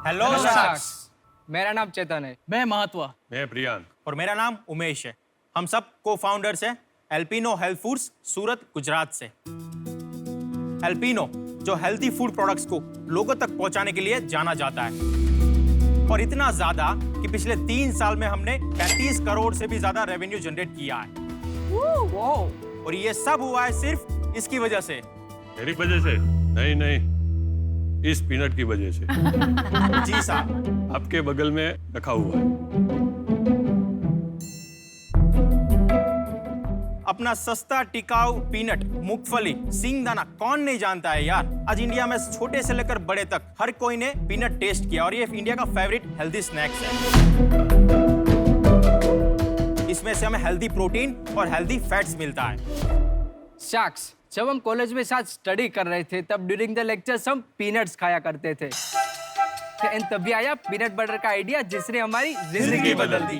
Hello शख्स। मेरा नाम चेतन है। मैं महात्वा। मैं प्रियांक। और मेरा नाम उमेश है। हम सब को फाउंडर्स हैं एल्पिनो हेल्थ फूड्स, सूरत, गुजरात से। एल्पिनो जो हेल्थी फूड प्रोडक्ट्स को लोगों तक पहुंचाने के लिए जाना जाता है, और इतना ज्यादा कि पिछले 3 साल में हमने 35 करोड़ से भी ज्यादा रेवेन्यू जनरेट किया है। और ये सब हुआ है सिर्फ इसकी वजह से। मेरी वजह से? नहीं, इस पीनट की वजह से। जी साहब। आपके बगल में रखा हुआ है। अपना सस्ता टिकाऊ पीनट, मूंगफली, सिंगदाना कौन नहीं जानता है यार। आज इंडिया में छोटे से लेकर बड़े तक हर कोई ने पीनट टेस्ट किया, और ये इंडिया का फेवरेट हेल्दी स्नैक्स है। इसमें से हमें हेल्दी प्रोटीन और हेल्दी फैट्स मिलता है। शख्स, जब हम कॉलेज में साथ स्टडी कर रहे थे तब ड्यूरिंग द लेक्चर्स हम पीनट्स खाया करते थे। एंड तभी आया पीनट बटर का आइडिया जिसने हमारी जिंदगी बदल दी।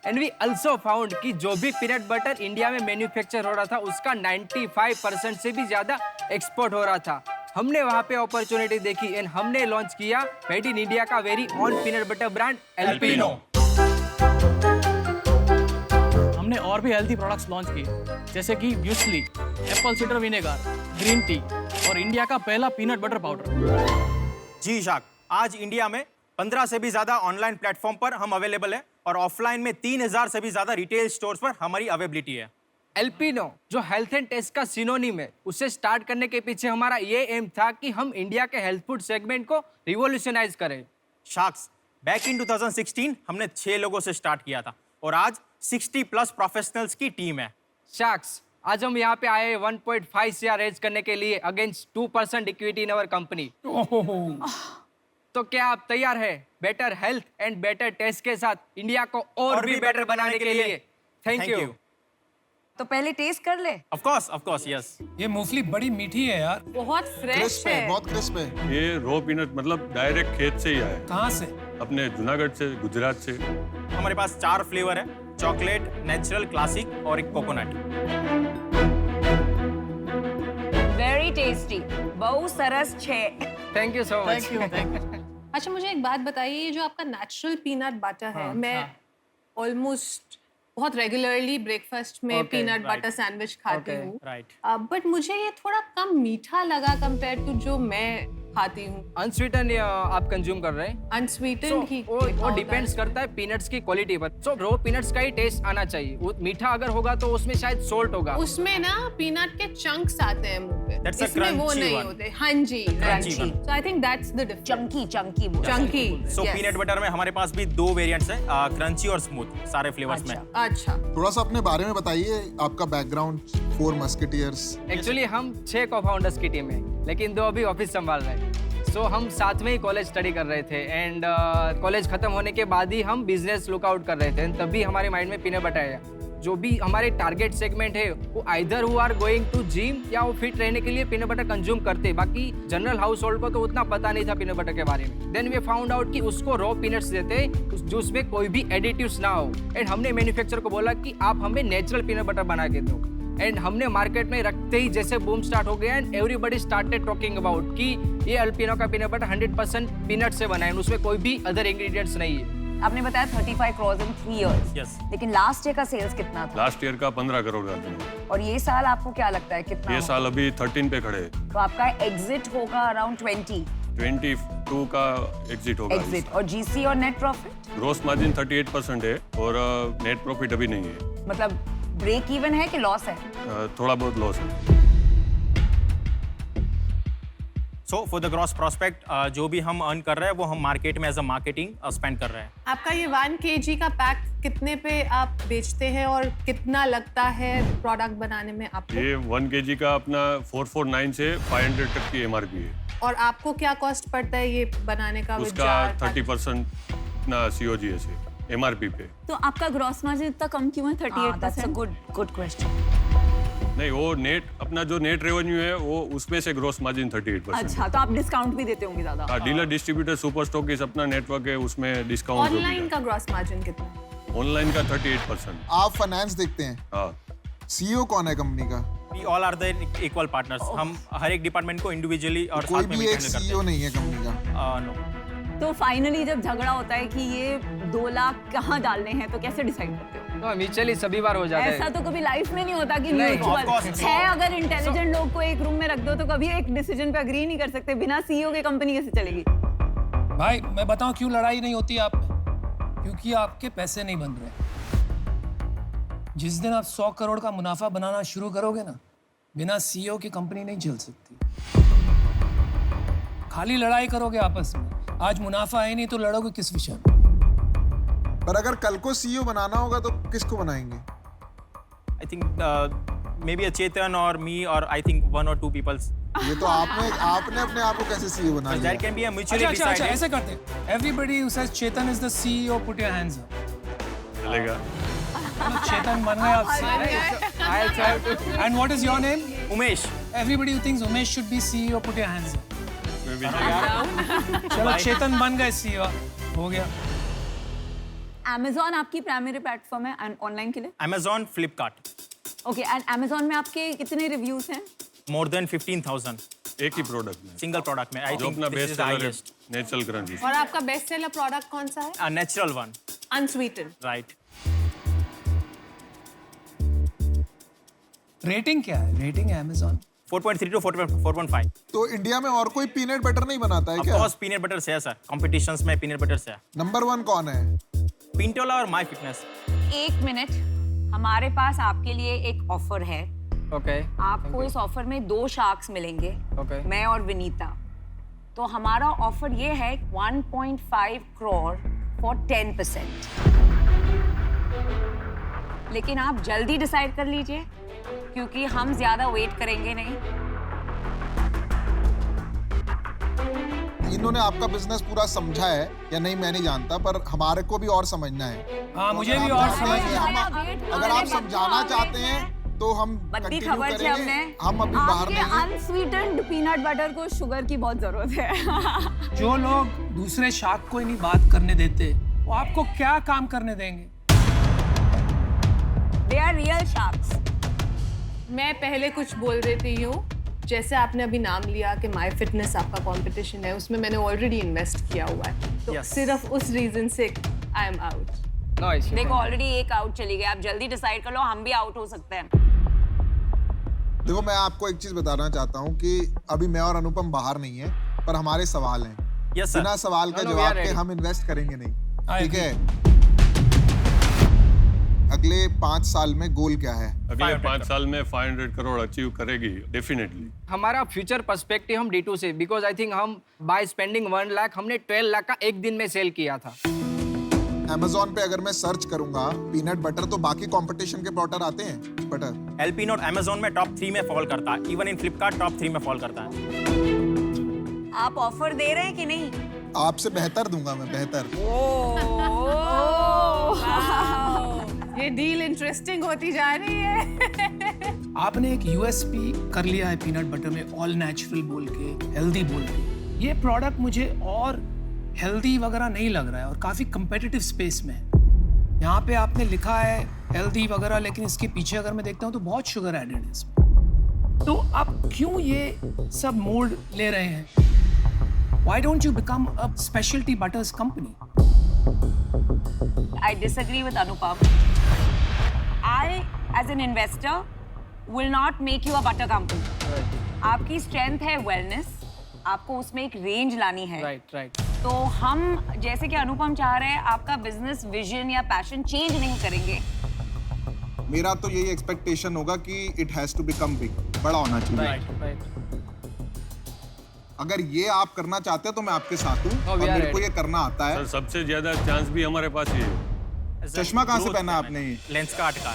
एंड वी आल्सो फाउंड कि जो भी पीनट बटर इंडिया में मैन्युफैक्चर हो रहा था उसका 95% से भी ज्यादा एक्सपोर्ट हो रहा था। हमने वहाँ पे अपॉर्चुनिटी देखी एंड हमने लॉन्च किया मेड इन इंडिया का very own peanut butter brand Alpino. हमने और भी हेल्थी प्रोडक्ट्स लॉन्च किए, जैसे कि muesli, Apple cedar vinegar, green tea और इंडिया का पहला पीनट बटर पाउडर। जी शाक, आज इंडिया में 15 से भी ज्यादा ऑनलाइन प्लेटफॉर्म पर हम अवेलेबल है, और ऑफलाइन में 3000 से भी ज्यादा रिटेल स्टोर्स पर हमारी अवेलेबिलिटी है। एल्पिनो जो हेल्थ एंड टेस्ट का सिनोनिम है, उसे स्टार्ट करने के पीछे हमारा ये एम था कि हम इंडिया के हेल्थ फूड सेगमेंट को रिवॉल्यूशनाइज करें। शार्क्स, बैक इन 2016 हमने 6 लोगों से स्टार्ट किया था, और आज 60+ प्रोफेशनल्स की टीम है। शख्स, आज हम यहाँ पे आए 1.5 CR रेज करने के लिए against 2% equity in our company. तो क्या आप तैयार हैं better health and better taste के साथ इंडिया को और भी बेटर बनाने के लिए? Thank you. तो पहले टेस्ट कर ले। Of course, yes. ये मूंगफली बड़ी मीठी है यार। बहुत फ्रेश क्रिस्प है, बहुत क्रिस्प है। ये रो पीनट मतलब डायरेक्ट खेत से ही आया है। कहाँ से? अपने जूनागढ़ से, गुजरात से। हमारे पास 4 फ्लेवर है, चॉकलेट, नेचुरल, क्लासिक और एक कोकोनट। वेरी टेस्टी, बहुत सरस छे। Thank you so much. अच्छा, मुझे एक बात बताइए, ये जो आपका नेचुरल पीनट बटर है, मैं ऑलमोस्ट बहुत रेगुलरली ब्रेकफास्ट में पीनट बटर सैंडविच खाती हूँ, बट मुझे ये थोड़ा कम मीठा लगा कंपेयर टू जो मैं खाती हूँ। अनस्वीटन आप कंज्यूम कर रहे हैं? अनस्वीटन ही वो डिपेंड्स करता है पीनट्स की क्वालिटी पर। सो रो पीनट्स का ही टेस्ट आना चाहिए। वो मीठा अगर होगा तो उसमें शायद सोल्ट होगा। उसमें ना पीनट के चंक्स आते हैं मुंह पे, That's a इसमें वो crunchy नहीं one. होते। हाँ जी, Crunchy one. So I think that's the difference. Chunky. So peanut butter में हमारे पास भी 2 वेरिएंट्स हैं, क्रंची और स्मूथ, सारे फ्लेवर्स में। अच्छा, थोड़ा सा अपने बारे में बताइए, आपका बैकग्राउंड। 4 मस्केटियर्स। एक्चुअली हम 6 को-फाउंडर्स की टीम है, लेकिन 2 अभी ऑफिस संभाल रहे हैं। सो हम साथ में ही कॉलेज स्टडी कर रहे थे, एंड कॉलेज खत्म होने के बाद ही हम बिजनेस लुकआउट कर रहे थे। तभी हमारे माइंड में पीनट बटर आया। जो भी हमारे टारगेट सेगमेंट है वो either who are going to gym या वो फिट रहने के लिए पीनट बटर कंज्यूम करते। बाकी जनरल हाउस होल्ड को तो उतना पता नहीं था पीनट बटर के बारे में। देन वी फाउंड आउट कि उसको रॉ पीनट्स देते जो उसमें कोई भी एडिटिव्स ना हो। एंड हमने मैन्युफैक्चरर को बोला कि आप हमें नेचुरल पीनट बटर बना के दो। एंड हमने मार्केट में रखते ही जैसे बूम स्टार्ट हो गया, and everybody started talking about कि ये एल्पिनो का पीनट बटर 100% पीनट से बना है, उसमें कोई भी अदर इंग्रेडिएंट्स नहीं है। आपने बताया 35 करोड़ इन 3 years। Yes. लेकिन लास्ट ईयर का सेल्स कितना था? लास्ट ईयर का 15 करोड़ का था। और ये साल आपको क्या लगता है कितना ये होगा? साल अभी 13 पे खड़े हैं। तो आपका एग्जिट होगा अराउंड 22 का एग्जिट होगा। एग्जिट। और जीसी और नेट प्रॉफिट? ग्रोस मार्जिन 38% है, और नेट प्रॉफिट अभी नहीं है। मतलब ब्रेक इवन है कि लॉस है? थोड़ा बहुत लॉस है। So for the gross prospect, जो भी हम अर्न कर रहे हैं वो हम मार्केट में एज अ मार्केटिंग स्पेंड कर रहे हैं। आपका ये 1 kg का पैक कितने पे आप बेचते हैं और कितना लगता है प्रोडक्ट बनाने में आपको? ये 1 kg का अपना 449 से 500 तक की MRP है। और आपको क्या कॉस्ट पड़ता है ये बनाने का? उसका 30% ना COGS है MRP पे। तो आपका ग्रॉस मार्जिन इतना कम क्यों है 38%? That's a good question. नहीं, वो नेट अपना जो नेट रेवेन्यू है वो उसमें से ग्रोस मार्जिन 38%। अच्छा, तो आप डिस्काउंट भी देते होंगे ज्यादा? हाँ, डीलर डिस्ट्रीब्यूटर सुपर स्टॉकिस्ट अपना नेटवर्क है, उसमें डिस्काउंट ऑनलाइन का ग्रॉस मार्जिन कितना है? ऑनलाइन का 38%। आप फाइनेंस देखते हैं? हाँ। सीईओ कौन है कंपनी का? We all are the equal partners. हम हर एक डिपार्टमेंट को इंडिविजुअली और कोई साथ में भी एक हैंडल करते सीईओ नहीं है कंपनी का? नो। तो फाइनली जब झगड़ा होता है कि ये 2 लाख कहाँ डालने हैं तो कैसे डिसाइड करते हो? तो म्यूचुअली सभी बार हो जाता है। ऐसा तो कभी लाइफ में नहीं होता कि नहीं, of course, म्यूचुअल है। अगर इंटेलिजेंट लोग को एक रूम में रख दो तो कभी एक डिसीजन पे अग्री नहीं कर सकते। बिना सीईओ के कंपनी कैसे चलेगी? भाई मैं बताऊं क्यों लड़ाई नहीं होती आप में? क्योंकि आपके पैसे नहीं बन रहे। जिस दिन आप 100 करोड़ का मुनाफा बनाना शुरू करोगे ना, बिना सीईओ की कंपनी नहीं चल सकती। खाली लड़ाई करोगे आपस में, आज मुनाफा है नहीं तो लड़ोगे किस विषय में? पर अगर कल को सीईओ बनाना होगा तो किसको बनाएंगे? आई थिंक मे बी चेतन और मी और आई थिंक 1 or 2 पीपल्स। ये तो आपने अपने आप को कैसे सीईओ बना लिया? There can be a mutually अच्छा, डिसाइडेड। ऐसे करते हैं। Everybody who says Chetan is the CEO, put your hands up. चलेगा। चलो, चेतन बन गए आप CEO. I'll try to. And what is your name? Umesh. Everybody who thinks Umesh should be CEO, put your hands up. मैं भी चलो, चेतन बन गए CEO. हो गया। Amazon आपकी प्राइमरी प्लेटफॉर्म है ऑनलाइन के लिए? Amazon, Flipkart, okay, and Amazon में आपके कितने रिव्यूज हैं? more than 15,000 एक ही प्रोडक्ट में सिंगल प्रोडक्ट में। आई जो थिंक अपना दिस बेस्ट इज सेलर है, हाईएस्ट। Natural crunchy. और आपका बेस्ट सेलर प्रोडक्ट कौन सा है? A natural one, unsweetened. Right. Rating क्या है? रेटिंग है Amazon 4.3 to 4.5। तो इंडिया में और कोई पीनट बटर नहीं बनाता है ऑफ क्या? कोर्स पीनट बटर से है सर, कॉम्पिटिशंस में पीनट बटर से है। नंबर 1 कौन है? पिंटोला और माय फिटनेस। 1 मिनट, हमारे पास आपके लिए एक ऑफर है। Okay. आपको इस ऑफर में 2 शार्क्स मिलेंगे, Okay. मैं और विनीता। तो हमारा ऑफर ये है 1.5 करोड़ फॉर 10%। लेकिन आप जल्दी डिसाइड कर लीजिए क्योंकि हम ज्यादा वेट करेंगे नहीं। इन्होंने आपका बिजनेस पूरा समझा है या नहीं मैं नहीं जानता, पर हमारे को भी और समझना है। हाँ, मुझे भी अगर और आप समझना चाहते हैं, अगर आप समझाना चाहते हैं तो हम बद्दी कंटिन्यू खबर से करेंगे। हमने हम अभी बाहर आपके नहीं हैं। अनस्वीटेंड पीनट बटर को शुगर की बहुत जरूरत है। जो लोग दूसरे शार्क को ही नहीं बात करने देते, वो आपको क्या काम करने देंगे? They are real sharks. मैं पहले कुछ बोल देती हूँ, जैसे आपने अभी नाम लिया कि माय फिटनेस आपका कंपटीशन है, उसमें मैंने ऑलरेडी इन्वेस्ट किया हुआ है, तो Yes. सिर्फ उस रीजन से I am out. No issue. देखो ऑलरेडी एक आउट चली गई, आप जल्दी डिसाइड कर लो, हम भी आउट हो सकते हैं। देखो मैं आपको एक चीज बताना चाहता हूँ कि अभी मैं और अनुपम बाहर नहीं है, पर हमारे सवाल हैं। Yes sir. बिना सवाल का No, we जवाब are के ready. हम इन्वेस्ट करेंगे नहीं। I ठीक है? अगले 5 साल में गोल क्या है? अगले 5 साल में 500 करोड़ अचीव करेगी डेफिनेटली। हमारा फ्यूचर पर्सपेक्टिव हम D2 से, बिकॉज आई थिंक हम बाय स्पेंडिंग 1 लाख हमने 12 लाख का एक दिन में सेल किया था। Amazon पे अगर मैं सर्च करूंगा पीनट बटर तो बाकी कंपटीशन के प्रोडक्ट आते हैं बटर। एल्पिनो Amazon में टॉप 3 में फॉल करता है, इवन इन फ्लिपकार्ट टॉप 3 में फॉल करता है। आप ऑफर दे रहे हैं कि नहीं? आपसे बेहतर दूंगा मैं, बेहतर। ये डील इंटरेस्टिंग होती जा रही है। आपने एक यूएसपी कर लिया है पीनट बटर में, ऑल नेचुरल बोल के, हेल्दी बोल के। ये प्रोडक्ट मुझे और हेल्दी वगैरह नहीं लग रहा है और काफी कंपेटिटिव स्पेस में है। यहाँ पे आपने लिखा है हेल्दी वगैरह, लेकिन इसके पीछे अगर मैं देखता हूँ तो बहुत शुगर एडेड है इसमें। तो आप क्यों ये सब मोड ले रहे हैं? Why don't you become a specialty butters company? I disagree with Anupam. I, as an investor, will not make you a butter company. आपकी स्ट्रेंथ है वेलनेस, आपको उसमें एक रेंज लानी है। राइट। तो हम जैसे कि अनुपम चाह रहे हैं, आपका बिजनेस विजन या पैशन चेंज नहीं करेंगे। मेरा तो यही एक्सपेक्टेशन होगा कि it has to become big, बड़ा होना चाहिए। राइट। अगर ये आप करना चाहते हैं तो मैं आपके साथ हूँ No, और we are मेरे को ready. ये करना आता है। सर सबसे ज्यादा चांस भी हमारे पास ही है। चश्मा कहाँ से पहना आपने? लेंसकार्ट का।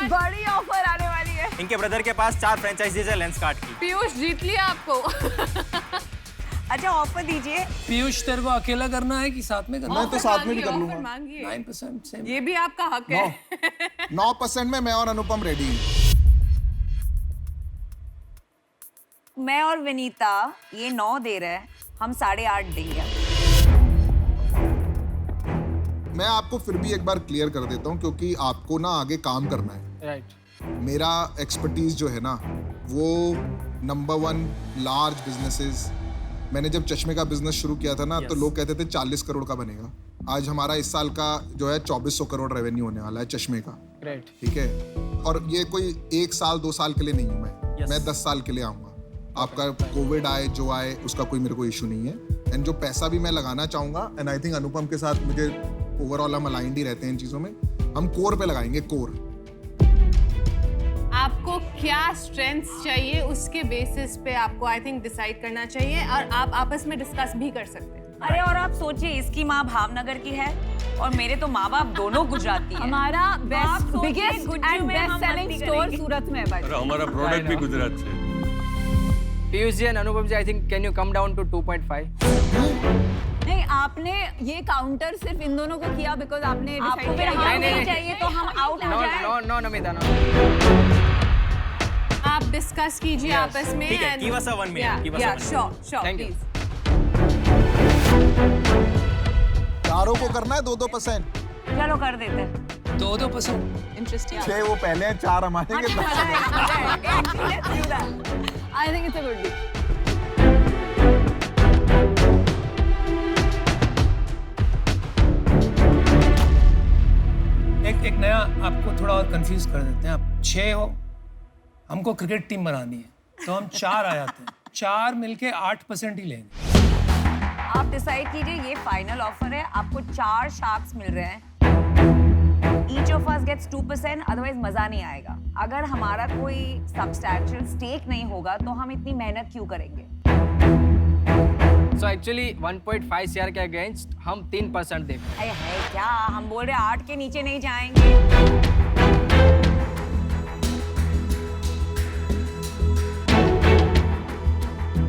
बड़ी ऑफर आने वाली है। इनके ब्रदर के पास 4 फ्रेंचाइजीज है लेंसकार्ट की। पीयूष जीत लिया आपको। अच्छा ऑफर दीजिए। पीयूष तेरे को अकेला करना है कि साथ में करना है? मैं तो साथ में भी कर ऑफर लूंगा। मांगिए। 9% सेम। ये भी आपका हक है। 9% में मैं और अनुपम रेडी हैं। मैं और विनीता ये 9 दे रहे हैं, हम 8.5 देंगे। मैं आपको फिर भी एक बार क्लियर कर देता हूँ क्योंकि आपको ना आगे काम करना है। राइट। मेरा एक्सपर्टीज जो है ना वो नंबर 1 लार्ज बिजनेसेस, मैंने जब चश्मे का बिजनेस शुरू किया था ना, तो लोग कहते थे 40 करोड़ का बनेगा। आज हमारा इस साल का जो है 2400 करोड़ रेवेन्यू होने वाला है चश्मे का। ग्रेट। ठीक है, और ये कोई 1 साल 2 साल के लिए नहीं हूँ मैं 10 साल के लिए आऊँगा। आपका कोविड आए जो आए उसका कोई मेरे को इशू नहीं है। एंड जो पैसा भी मैं लगाना चाहूँगा, एंड आई थिंक अनुपम के साथ मुझे ओवरऑल हम अलाइंड ही रहते हैं इन चीज़ों में, हम कोर पे लगाएंगे, कोर। आपको क्या स्ट्रेंथ्स चाहिए उसके बेसिस पे आपको आई थिंक डिसाइड करना चाहिए, और आप आपस में डिस्कस भी कर सकते हैं। अरे और आप सोचिए, इसकी माँ भावनगर की है और मेरे तो माँ बाप दोनों गुजराती हैं। हमारा बेस्ट सोचिए, बिगेस्ट गुज्जू एंड में बेस्ट हम सेलिंग मस्ती स्टोर करेंगे। सूरत में है भाई। और हमारा प्रोडक्ट भी गुजरात से। Piyush ji and Anupam ji, I think can you come down to 2.5? नहीं, आपने ये काउंटर सिर्फ इन दोनों को किया बिकॉज आपने आपको डिसाइड फिर किया हाँ नहीं, नहीं नहीं। चाहिए तो हम आउट हो नो जाए। No no Namita, no. आप डिस्कस कीजिए आपस में। ठीक है, give us a 1 minute, give us a 1 minute. Sure Thank you. Please. चारों को करना है 2-2%। चलो कर देते हैं। 2% इंटरेस्टिंग। 6 वो पहले हैं, 4 हम आएंगे। I think it's a good deal. एक नया आपको थोड़ा और कंफ्यूज कर देते हैं। आप 6 हो, हमको क्रिकेट टीम बनानी है, तो हम 4 आ जाते हैं। 4 मिलके 8% ही लेंगे। आप डिसाइड कीजिए, ये फाइनल ऑफर है, आपको 4 शार्क्स मिल रहे हैं। Each of us gets 2%, otherwise मजा नहीं आएगा। अगर हमारा कोई सब्सटैंशियल स्टेक नहीं होगा तो हम इतनी मेहनत क्यों करेंगे? सो एक्चुअली 1.5 CR के अगेंस्ट हम 3% देंगे। अरे है क्या, हम बोल रहे 8 के नीचे नहीं जाएंगे।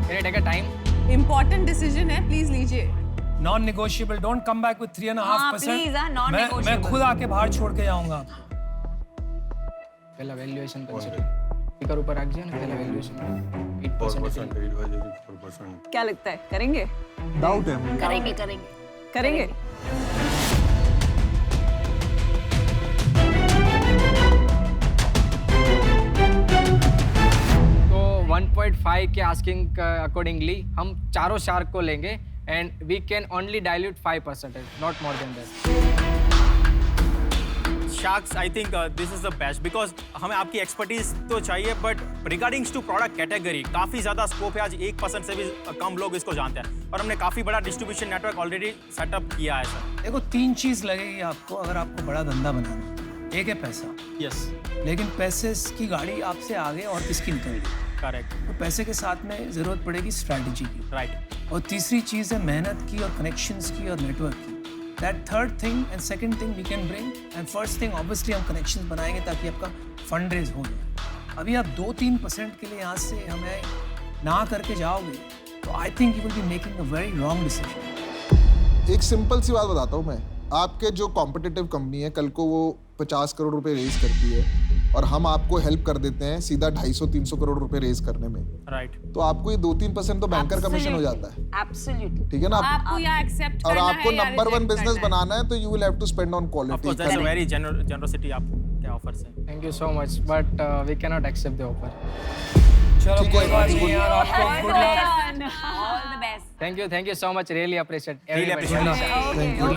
Can I take a time? Important decision है, प्लीज लीजिए। Non negotiable, don't come back with 3.5%। please, non मैं negotiable। खुद आके बाहर छोड़ के जाऊंगा। पहला वैल्यूएशन कंसीडर। स्पीकर ऊपर रख दिया ना, पहला वैल्यूएशन 8%। 4%। क्या लगता है, करेंगे? डाउट है मुझे। करेंगे। करेंगे। तो 1.5 के आस्किंग अकॉर्डिंगली हम चारों शार्क को लेंगे and we can only dilute 5%, not more than that. Sharks, I think this is the best because हमें आपकी एक्सपर्टीज तो चाहिए, बट रिगार्डिंग्स टू प्रोडक्ट कैटेगरी काफ़ी ज़्यादा स्कोप है। आज 1% से भी कम लोग इसको जानते हैं और हमने काफ़ी बड़ा डिस्ट्रीब्यूशन नेटवर्क ऑलरेडी सेटअप किया है सर। देखो 3 चीज लगेगी आपको अगर आपको बड़ा धंधा बनाना है। एक है पैसा, यस, लेकिन पैसे की गाड़ी आपसे आगे और किसकी निकलेगी? करेक्ट, तो पैसे के साथ में जरूरत पड़ेगी स्ट्रैटेजी की, राइट। और तीसरी चीज है मेहनत की और कनेक्शंस की और नेटवर्क की। That third thing and second thing we can bring, and first thing obviously हम कनेक्शंस बनाएंगे ताकि आपका फंड रेज हो जाए। अभी आप 2-3% के लिए यहाँ से हमें ना करके जाओगे तो I think you will be making a very wrong decision. एक सिंपल सी बात बताता हूँ मैं, आपके जो कॉम्पिटिटिव कंपनी है, कल को वो 50 करोड़ रुपए रेज करती है और हम आपको हेल्प कर देते हैं सीधा 250-300 करोड़ रुपए रेज करने में, राइट। तो आपको ये 2-3% तो बैंकर कमीशन हो जाता है। एब्सोल्युटली। ठीक है ना? आपको या एक्सेप्ट और करना आपको है या नंबर 1 reject बिजनेस करना है। बनाना है तो you will have to spend on of course quality. That's a very generosity आपके ऑफर्स है। Thank you so much, but we can not accept the offer. चलो ठीक है, कोई बात good. नहीं यार, आपको good luck. All the best. Thank you so much, really appreciate Really everybody. appreciate it. Thank you.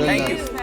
Thank you. Well done.